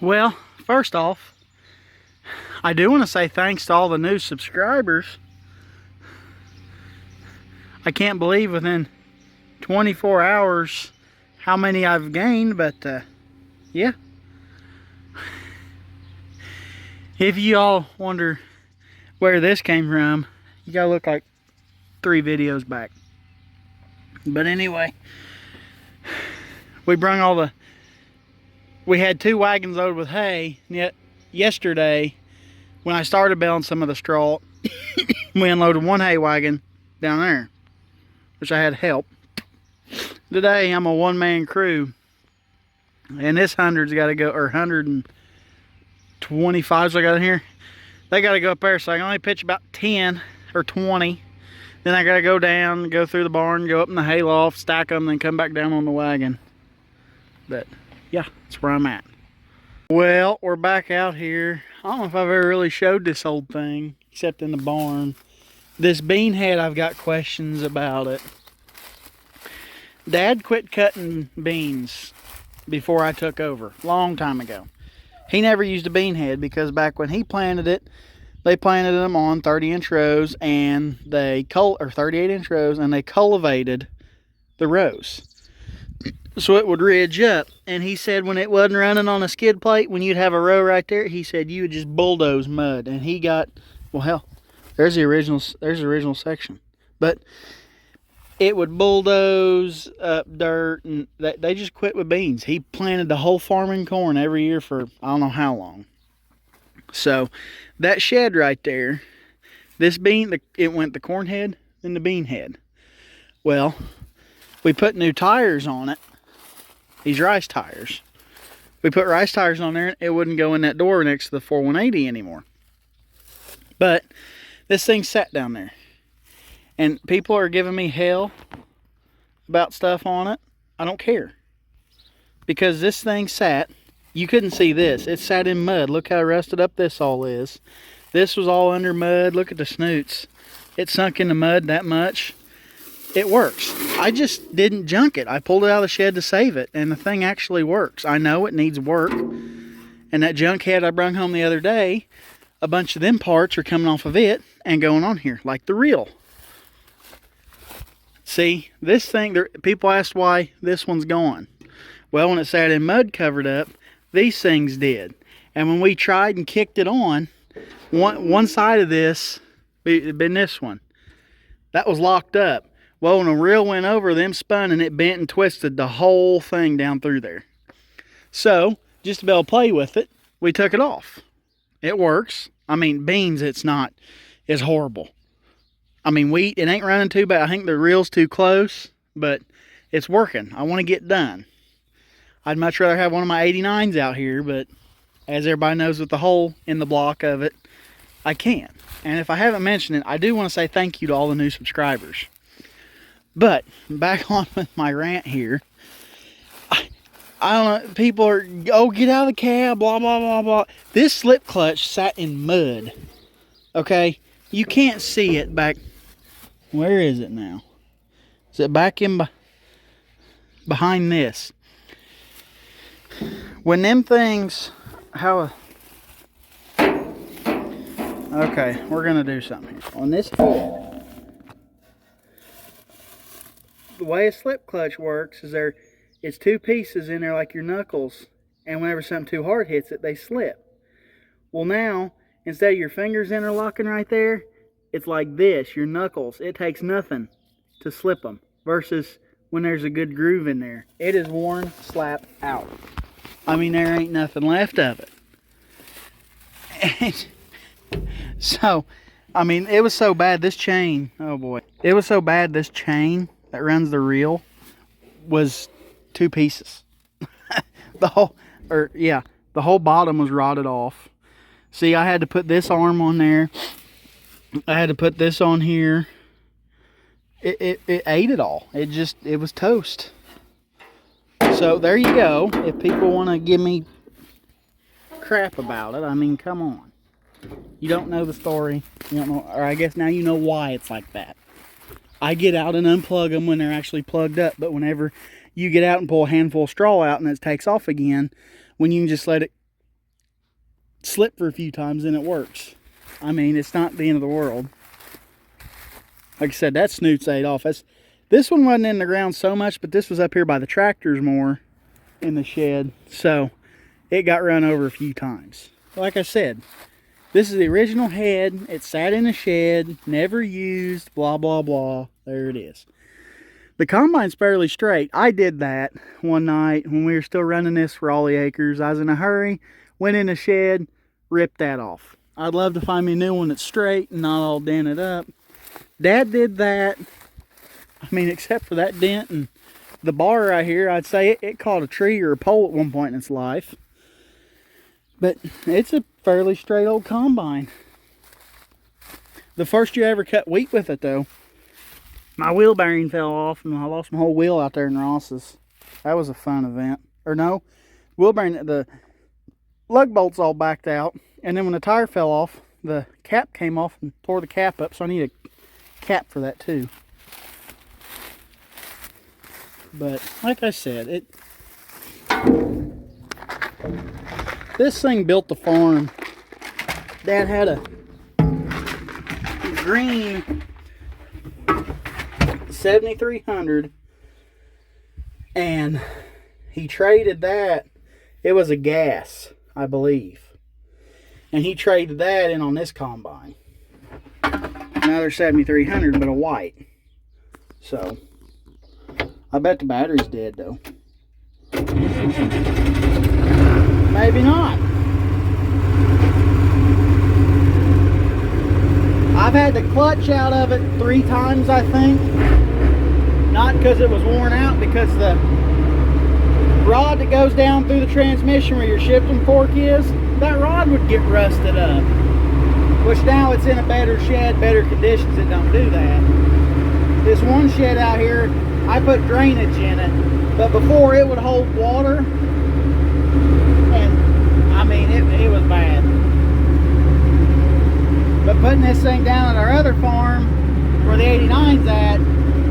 Well, first off, I do want to say thanks to all the new subscribers. I can't believe within 24 hours how many I've gained, but yeah. If you all wonder where this came from, you gotta look like 3 videos back. But anyway, we had 2 wagons loaded with hay. Yet yesterday, when I started baling some of the straw, we unloaded 1 hay wagon down there, which I had help. Today I'm a one-man crew, and this 100's got to go, or 125's I got in here. They got to go up there, so I can only pitch about 10 or 20. Then I got to go down, go through the barn, go up in the hay loft, stack them, then come back down on the wagon. But yeah, that's where I'm at. Well, we're back out here. I don't know if I've ever really showed this old thing, except in the barn. This bean head, I've got questions about it. Dad quit cutting beans before I took over, long time ago. He never used a bean head because back when he planted it, they planted them on 30-inch rows and they 38-inch rows, and they cultivated the rows so it would ridge up. And he said when it wasn't running on a skid plate, when you'd have a row right there, he said you would just bulldoze mud. And he got, well, hell, there's the original section, but it would bulldoze up dirt, and they just quit with beans. He planted the whole farm in corn every year for I don't know how long. So that shed right there, this bean, it went the corn head and the bean head. Well, we put new tires on it, these rice tires. We put rice tires on there, and it wouldn't go in that door next to the 4180 anymore. But this thing sat down there, and people are giving me hell about stuff on it. I don't care, because this thing sat. You couldn't see this. It sat in mud. Look how rusted up this all is. This was all under mud. Look at the snoots. It sunk in the mud that much. It works. I just didn't junk it. I pulled it out of the shed to save it, and the thing actually works. I know it needs work. And that junk head I brought home the other day, a bunch of them parts are coming off of it and going on here, like the reel. See, this thing, people asked why this one's gone. Well, when it sat in mud covered up, these things did. And when we tried and kicked it on, one side of this, been this one, that was locked up. Well, when the reel went over, them spun and it bent and twisted the whole thing down through there. So, just to be able to play with it, we took it off. It works. I mean, beans, it's horrible. I mean, wheat, it ain't running too bad. I think the reel's too close, but it's working. I want to get done. I'd much rather have one of my 89s out here, but as everybody knows with the hole in the block of it, I can't. And if I haven't mentioned it, I do want to say thank you to all the new subscribers. But back on with my rant here. I don't know, people are, oh, get out of the cab, blah, blah, blah, blah. This slip clutch sat in mud, okay? You can't see it back. Where is it now? Is it back in behind this? When them things, okay, we're gonna do something here. On this head, the way a slip clutch works is it's 2 pieces in there like your knuckles, and whenever something too hard hits it, they slip. Well, now, instead of your fingers interlocking right there, it's like this, your knuckles. It takes nothing to slip them, versus when there's a good groove in there. It is worn slap out. I mean, there ain't nothing left of it. And so, I mean, it was so bad, this chain, oh boy. It was so bad, this chain that runs the reel was 2 pieces. The whole bottom was rotted off. See, I had to put this arm on there. I had to put this on here. It ate it all. It was toast. So there you go. If people want to give me crap about it, I mean, come on. You don't know the story. You don't know, or I guess now you know why it's like that. I get out and unplug them when they're actually plugged up, but whenever you get out and pull a handful of straw out and it takes off again, when you can just let it slip for a few times and it works. I mean, it's not the end of the world. Like I said, that snoot's ate off. This one wasn't in the ground so much, but this was up here by the tractors more in the shed. So it got run over a few times. Like I said, this is the original head. It sat in the shed, never used, blah, blah, blah. There it is. The combine's fairly straight. I did that one night when we were still running this for all the acres. I was in a hurry, went in the shed, ripped that off. I'd love to find me a new one that's straight and not all dented up. Dad did that. I mean, except for that dent and the bar right here, I'd say it caught a tree or a pole at one point in its life. But it's a fairly straight old combine. The first year I ever cut wheat with it, though, my wheel bearing fell off and I lost my whole wheel out there in Ross's. That was a fun event. Or no, wheel bearing, the lug bolts all backed out. And then when the tire fell off, the cap came off and tore the cap up. So I need a cap for that too. But like I said, this thing built the farm. Dad had a green 7300 and he traded that. It was a gas, I believe. And he traded that in on this combine. Another 7300, but a white. So I bet the battery's dead though. Maybe not. I've had the clutch out of it 3 times, I think. Not because it was worn out, because the rod that goes down through the transmission where your shifting fork is, that rod would get rusted up. Which now it's in a better shed, better conditions, it don't do that. This one shed out here, I put drainage in it, but before it would hold water, and I mean it was bad. But putting this thing down at our other farm where the 89's at,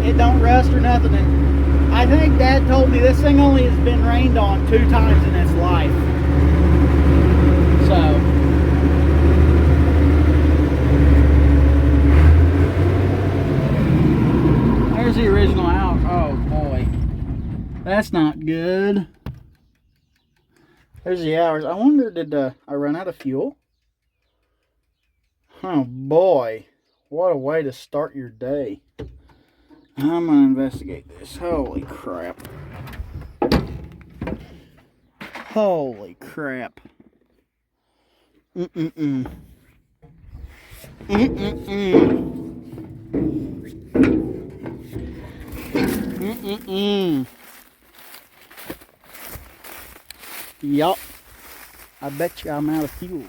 it don't rust or nothing. And I think Dad told me this thing only has been rained on 2 times in its life. So there's the original out. Oh boy, that's not good. There's the hours. I wonder, did I run out of fuel? Oh boy, what a way to start your day. I'm gonna investigate this. Holy crap. Holy crap. Mm-mm-mm. Mm-mm-mm. Mm-mm-mm. Yup. I bet you I'm out of fuel.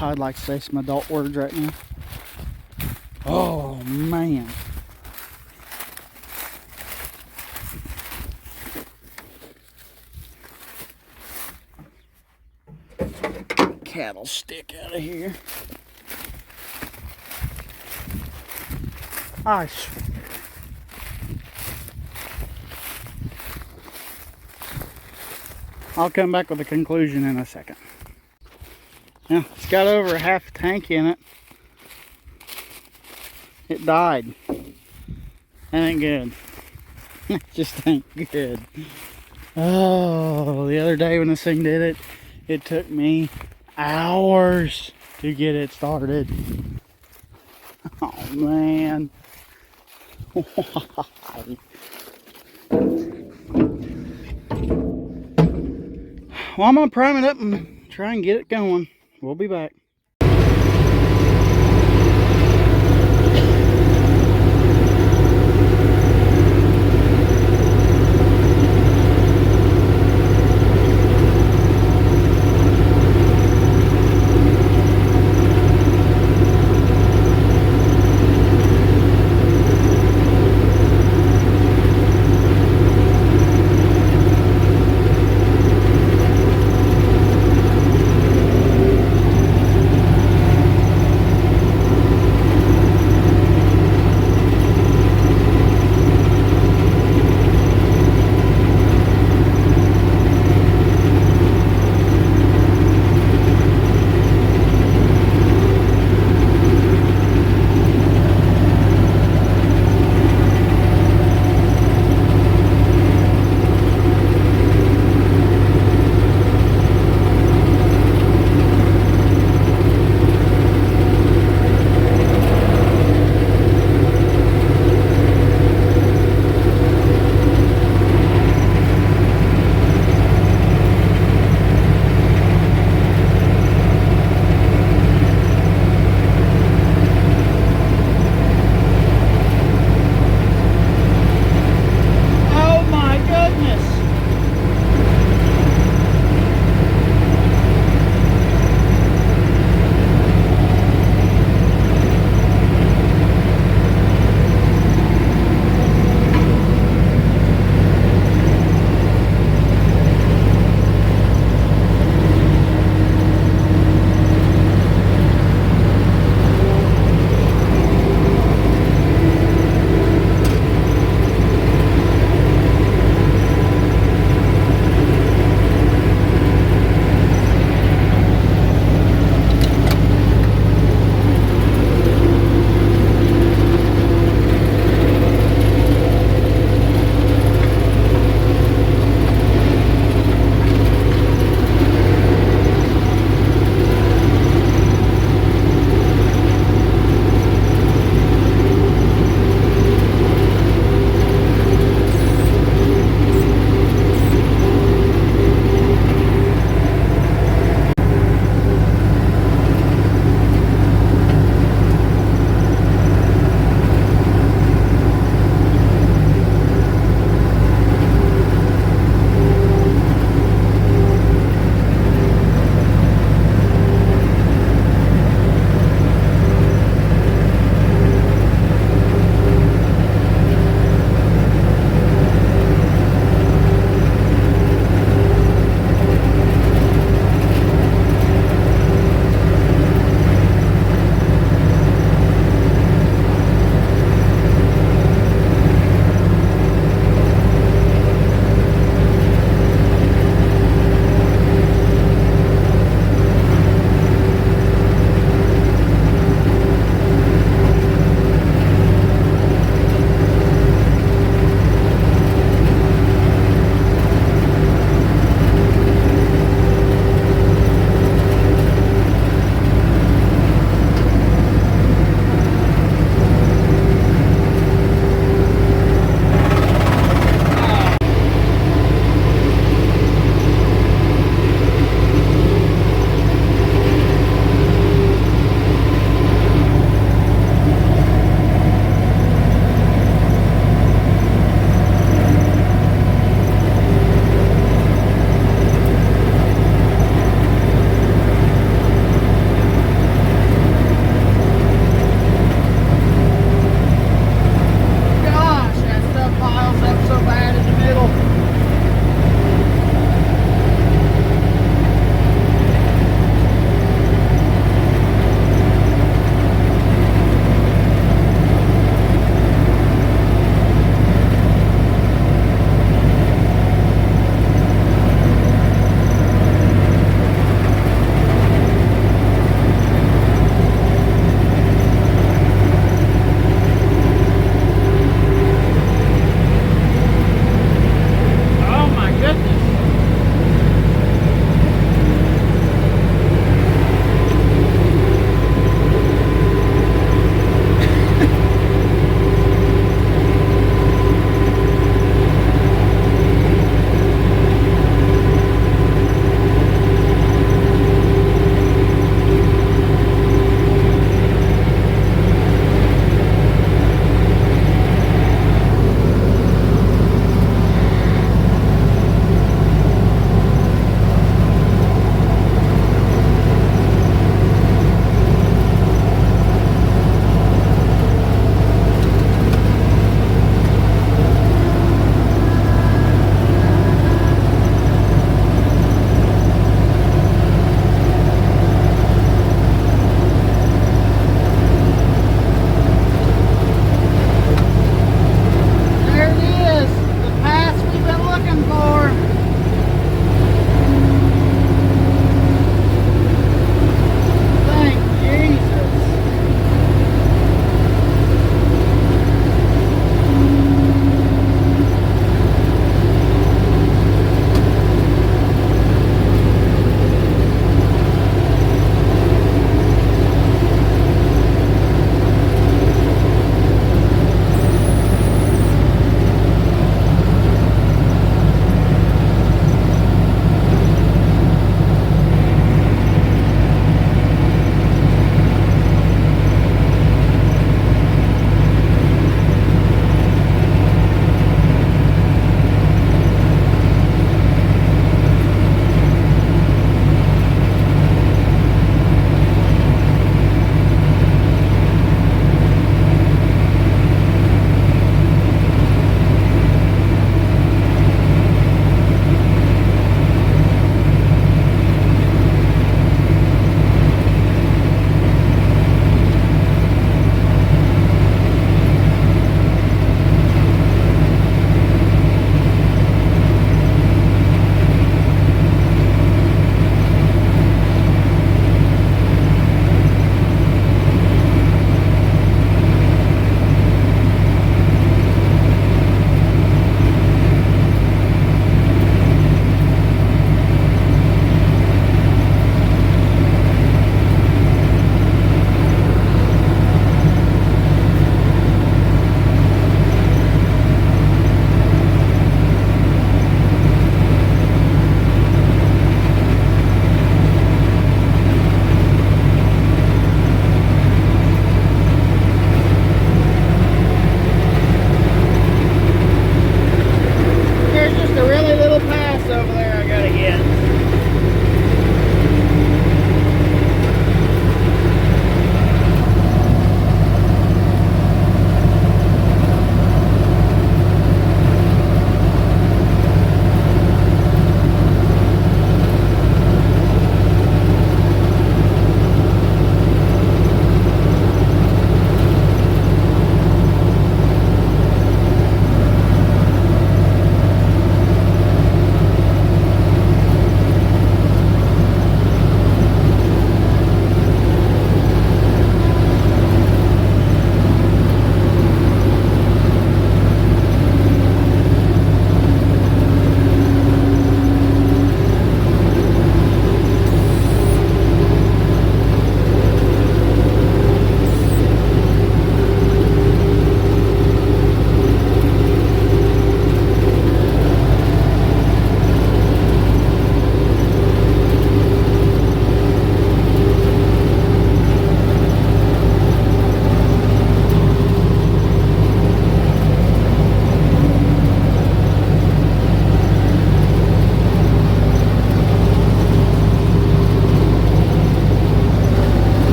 I'd like to say some adult words right now. Oh man. Cattle stick out of here. Ice. I'll come back with a conclusion in a second. Now, it's got over a half tank in it. It died. That ain't good. It just ain't good. Oh, the other day when this thing did it, it took me hours to get it started. Oh, man. Why? Well, I'm going to prime it up and try and get it going. We'll be back.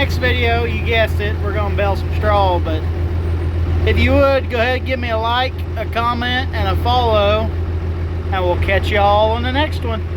next video, you guessed it, we're gonna bale some straw. But if you would, go ahead and give me a like, a comment, and a follow, and we'll catch y'all on the next one.